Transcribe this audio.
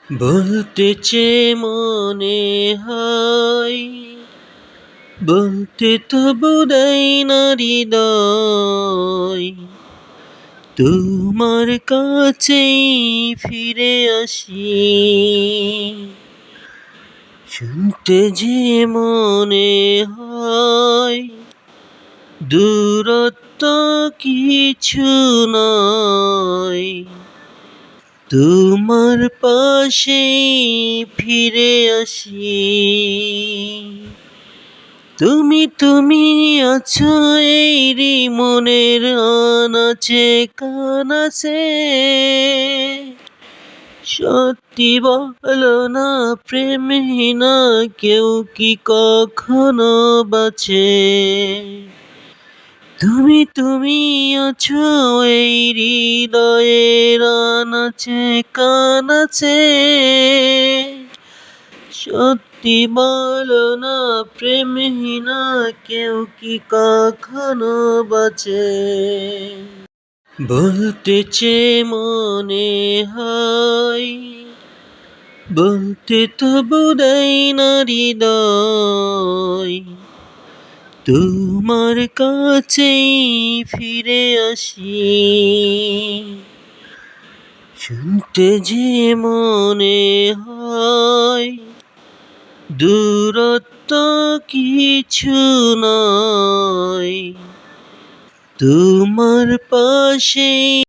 বলতে চেয়ে মনে হয়, বলতে তবু দেয় না হৃদয়। তোমার কাছেই ফিরে আসি, শুনতে যে মনে হয় দূরত্ব কিছু নয়। তোমার পাশেই ফিরে আসি। তুমি আছো এই মনের আনাচে কানাচে। সত্যি বলো না, প্রেমহীনা কেউ কি কখনো বাঁচে? তুমি আছো এই হৃদয়ের আনাচে কানাচে। সত্যি বলো না, প্রেমহীনা কেউ কি কখনো বাঁচে? বলতে চেয়ে মনে হয়, বলতে তবু দেয় না হৃদয়। তোমার কাছেই ফিরে আসি, শুনতে যে মনে হয় দূরত্ব কিছু নয়। তোমার পাশেই